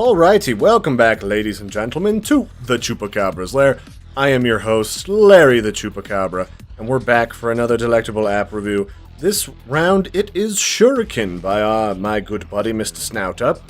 Alrighty, welcome back, ladies and gentlemen, to the Chupacabra's Lair. I am your host, Larry the Chupacabra, and we're back for another delectable app review. This round, it is Shurican by my good buddy, Mr. SnoutUp,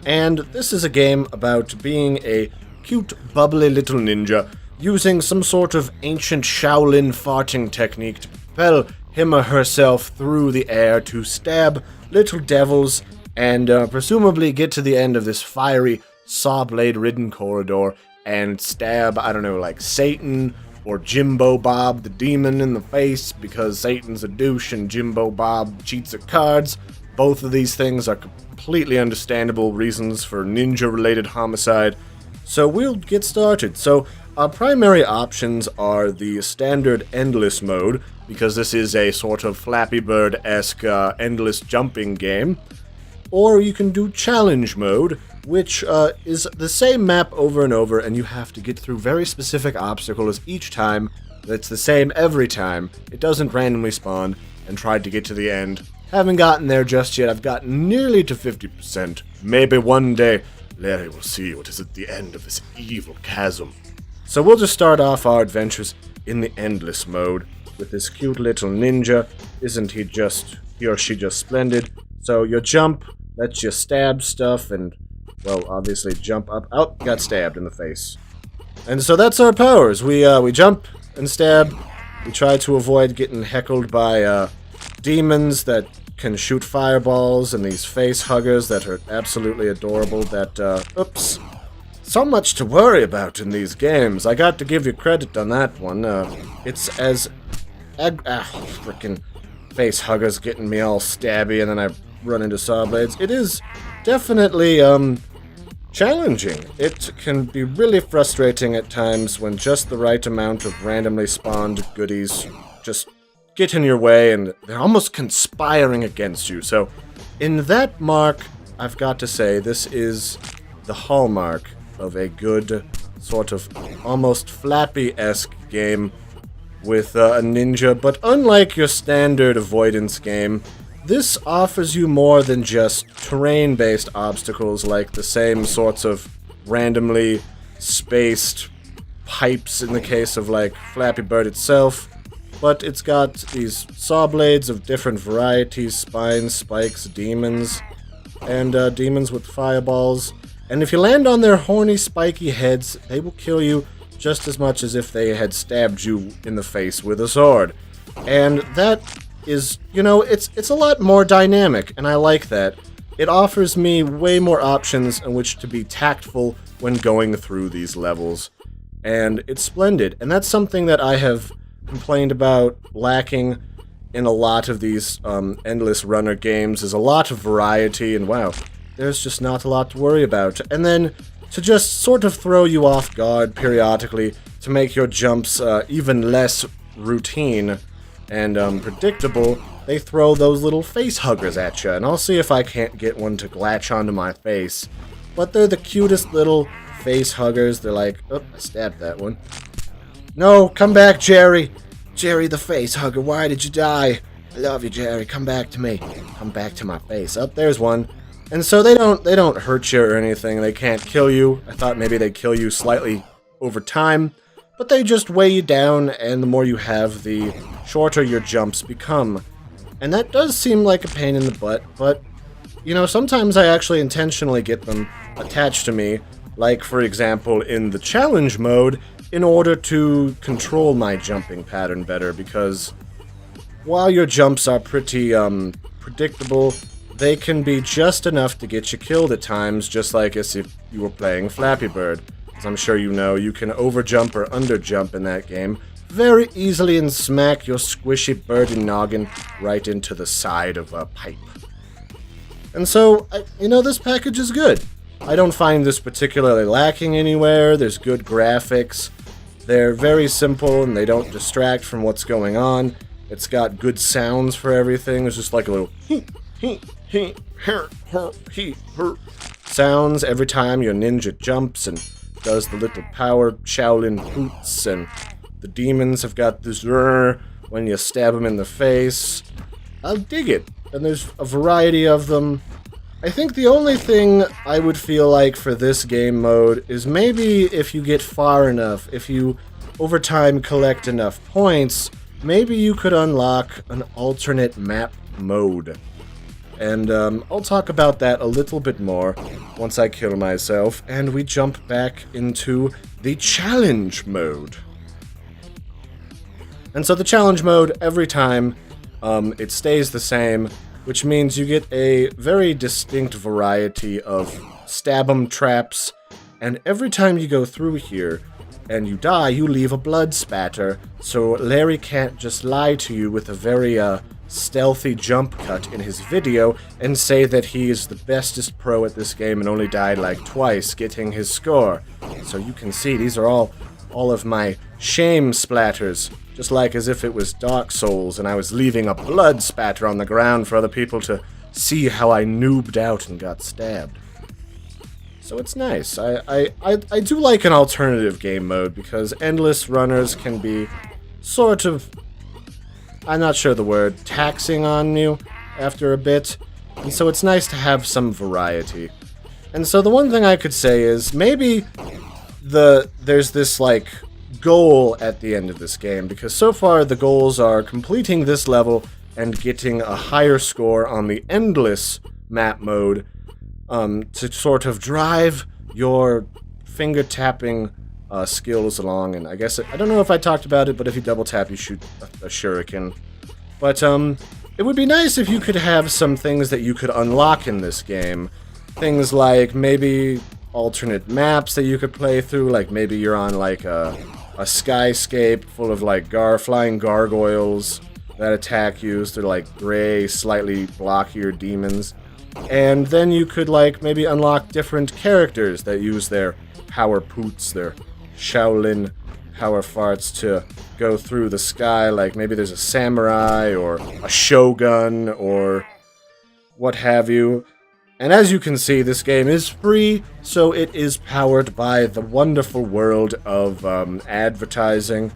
and this is a game about being a cute, bubbly little ninja using some sort of ancient Shaolin farting technique to propel him or herself through the air to stab little devils and presumably get to the end of this fiery, saw-blade-ridden corridor and stab, I don't know, like Satan or Jimbo Bob the demon in the face because Satan's a douche and Jimbo Bob cheats at cards. Both of these things are completely understandable reasons for ninja-related homicide. So we'll get started. So our primary options are the standard endless mode, because this is a sort of Flappy Bird-esque endless jumping game. Or you can do challenge mode, which is the same map over and over, and you have to get through very specific obstacles each time. It's the same every time. It doesn't randomly spawn, and try to get to the end. Haven't gotten there just yet. I've gotten nearly to 50%. Maybe one day, Larry will see what is at the end of this evil chasm. So we'll just start off our adventures in the endless mode with this cute little ninja. Isn't he or she just splendid? So you jump, lets you stab stuff, and, well, obviously jump up. Oh, got stabbed in the face. And so that's our powers. We jump and stab. We try to avoid getting heckled by demons that can shoot fireballs, and these face huggers that are absolutely adorable that, oops. So much to worry about in these games. I got to give you credit on that one. It's as... frickin' face huggers getting me all stabby, and then I run into saw blades. It is definitely, challenging. It can be really frustrating at times when just the right amount of randomly spawned goodies just get in your way, and they're almost conspiring against you. So, in that mark, I've got to say, this is the hallmark of a good, sort of, almost Flappy-esque game with a ninja, but unlike your standard avoidance game, this offers you more than just terrain-based obstacles like the same sorts of randomly spaced pipes in the case of, like, Flappy Bird itself, but it's got these saw blades of different varieties, spines, spikes, demons, and demons with fireballs. And if you land on their horny, spiky heads, they will kill you just as much as if they had stabbed you in the face with a sword. And that is, it's a lot more dynamic, and I like that. It offers me way more options in which to be tactful when going through these levels. And it's splendid. And that's something that I have complained about lacking in a lot of these endless runner games, is a lot of variety, and wow, there's just not a lot to worry about. And then to just sort of throw you off guard periodically to make your jumps even less routine and predictable, they throw those little face huggers at you, and I'll see if I can't get one to latch onto my face. But they're the cutest little face huggers. They're like, oh, I stabbed that one. No, come back, Jerry. Jerry the face hugger, why did you die? I love you, Jerry. Come back to me. Come back to my face. Oh, there's one. And so they don't hurt you or anything. They can't kill you. I thought maybe they'd kill you slightly over time, but they just weigh you down, and the more you have, the shorter your jumps become. And that does seem like a pain in the butt, but, sometimes I actually intentionally get them attached to me, like, for example, in the challenge mode, in order to control my jumping pattern better, because while your jumps are pretty, predictable, they can be just enough to get you killed at times, just like as if you were playing Flappy Bird. As I'm sure you know, you can overjump or underjump in that game very easily and smack your squishy birdie noggin right into the side of a pipe. And so, this package is good. I don't find this particularly lacking anywhere. There's good graphics. They're very simple, and they don't distract from what's going on. It's got good sounds for everything. It's just like a little sounds every time your ninja jumps and does the little power Shaolin hoots, and the demons have got this when you stab them in the face. I'll dig it. And there's a variety of them. I think the only thing I would feel like for this game mode is maybe if you get far enough, if you over time collect enough points, maybe you could unlock an alternate map mode. And I'll talk about that a little bit more once I kill myself, and we jump back into the challenge mode. And so the challenge mode, every time, it stays the same, which means you get a very distinct variety of stab-em traps, and every time you go through here and you die, you leave a blood spatter, so Larry can't just lie to you with a very stealthy jump cut in his video and say that he is the bestest pro at this game and only died like twice, getting his score. So you can see these are all of my shame splatters, just like as if it was Dark Souls and I was leaving a blood spatter on the ground for other people to see how I noobed out and got stabbed. So it's nice. I do like an alternative game mode because endless runners can be sort of, I'm not sure the word, taxing on you after a bit. And so it's nice to have some variety. And so the one thing I could say is maybe there's this like goal at the end of this game, because so far the goals are completing this level and getting a higher score on the endless map mode, to sort of drive your finger tapping skills along. And I guess I don't know if I talked about it, but if you double tap you shoot a shuriken. But it would be nice if you could have some things that you could unlock in this game. Things like maybe alternate maps that you could play through, like maybe you're on like a skyscape full of like flying gargoyles that attack you, so they're like gray, slightly blockier demons. And then you could like maybe unlock different characters that use their power poots, their Shaolin power farts to go through the sky, like maybe there's a samurai or a shogun or what have you. And as you can see, this game is free, so it is powered by the wonderful world of advertising.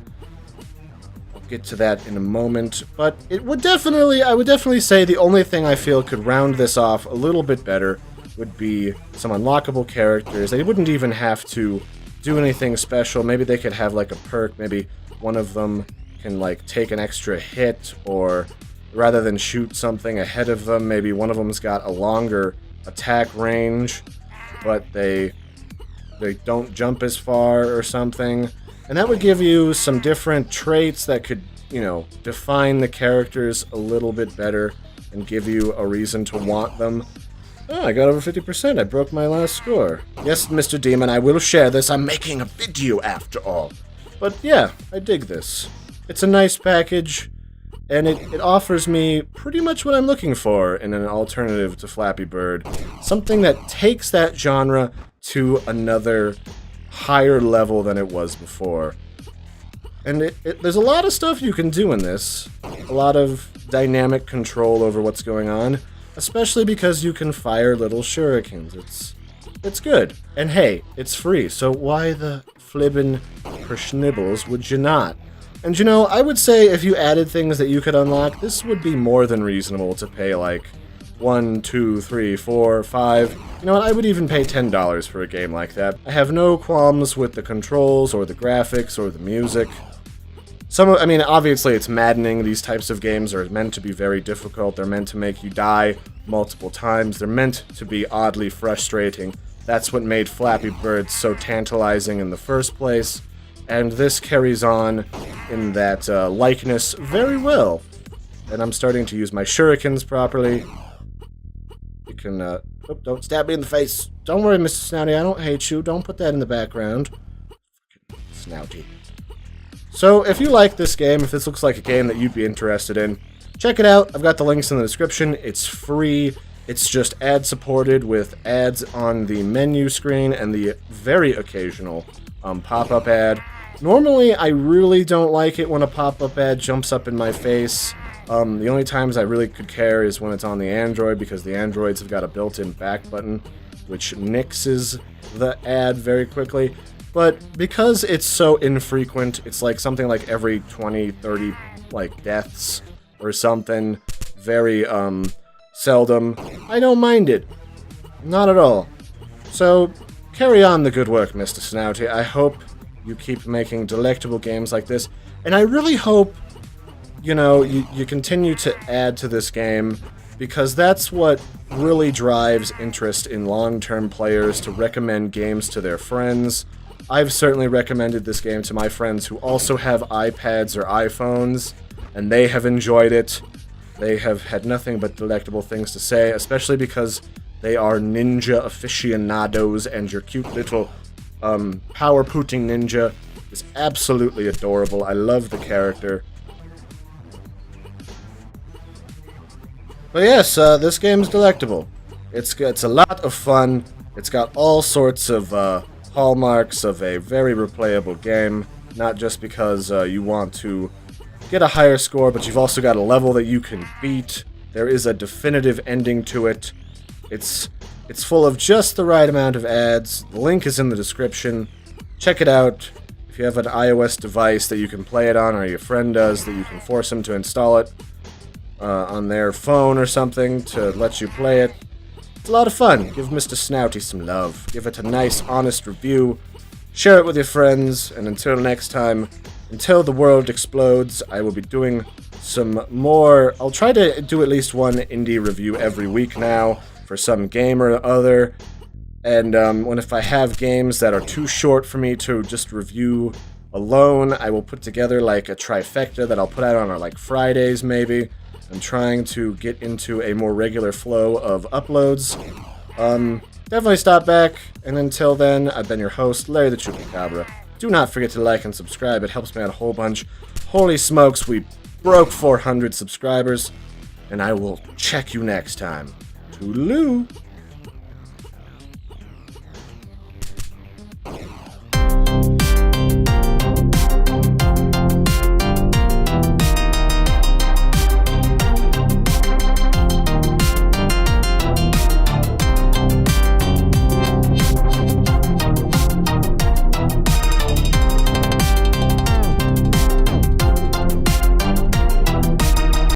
I'll get to that in a moment, but I would definitely say the only thing I feel could round this off a little bit better would be some unlockable characters. They wouldn't even have to do anything special. Maybe they could have like a perk, maybe one of them can like take an extra hit, or rather than shoot something ahead of them, maybe one of them's got a longer attack range, but they don't jump as far or something. And that would give you some different traits that could, you know, define the characters a little bit better and give you a reason to want them. Oh, I got over 50%. I broke my last score. Yes, Mr. Demon, I will share this. I'm making a video after all. But yeah, I dig this. It's a nice package, and it offers me pretty much what I'm looking for in an alternative to Flappy Bird. Something that takes that genre to another higher level than it was before. And there's a lot of stuff you can do in this. A lot of dynamic control over what's going on. Especially because you can fire little shurikens. It's good. And hey, it's free, so why the flibbin' perschnibbles would you not? And you know, I would say if you added things that you could unlock, this would be more than reasonable to pay like $1, $2, $3, $4, $5. You know what, I would even pay $10 for a game like that. I have no qualms with the controls or the graphics or the music. I mean, obviously it's maddening. These types of games are meant to be very difficult. They're meant to make you die multiple times. They're meant to be oddly frustrating. That's what made Flappy Bird so tantalizing in the first place. And this carries on in that likeness very well. And I'm starting to use my shurikens properly. You can, don't stab me in the face. Don't worry, Mr. Snouty, I don't hate you. Don't put that in the background. Snouty. So, if you like this game, if this looks like a game that you'd be interested in, check it out. I've got the links in the description. It's free. It's just ad-supported with ads on the menu screen and the very occasional pop-up ad. Normally, I really don't like it when a pop-up ad jumps up in my face. The only times I really could care is when it's on the Android, because the Androids have got a built-in back button, which nixes the ad very quickly. But because it's so infrequent, it's like something like every 20, 30, like, deaths or something, very, seldom, I don't mind it. Not at all. So, carry on the good work, Mr. Snouty. I hope you keep making delectable games like this, and I really hope, you know, you continue to add to this game, because that's what really drives interest in long-term players to recommend games to their friends. I've certainly recommended this game to my friends who also have iPads or iPhones, and they have enjoyed it. They have had nothing but delectable things to say, especially because they are ninja aficionados, and your cute little power pooting ninja is absolutely adorable. I love the character. But yes, this game's delectable. It's a lot of fun. It's got all sorts of hallmarks of a very replayable game. Not just because you want to get a higher score, but you've also got a level that you can beat. There is a definitive ending to it. It's full of just the right amount of ads. The link is in the description. Check it out. If you have an iOS device that you can play it on, or your friend does, that you can force them to install it on their phone or something to let you play it. It's a lot of fun. Give Mr. Snouty some love. Give it a nice, honest review. Share it with your friends. And until next time, until the world explodes, I will be doing some more. I'll try to do at least one indie review every week now for some game or other. And if I have games that are too short for me to just review alone, I will put together like a trifecta that I'll put out on like Fridays maybe. I'm trying to get into a more regular flow of uploads. Definitely stop back, and until then, I've been your host, Larry the Chupacabra. Do not forget to like and subscribe, it helps me out a whole bunch. Holy smokes, we broke 400 subscribers, and I will check you next time. Toodaloo!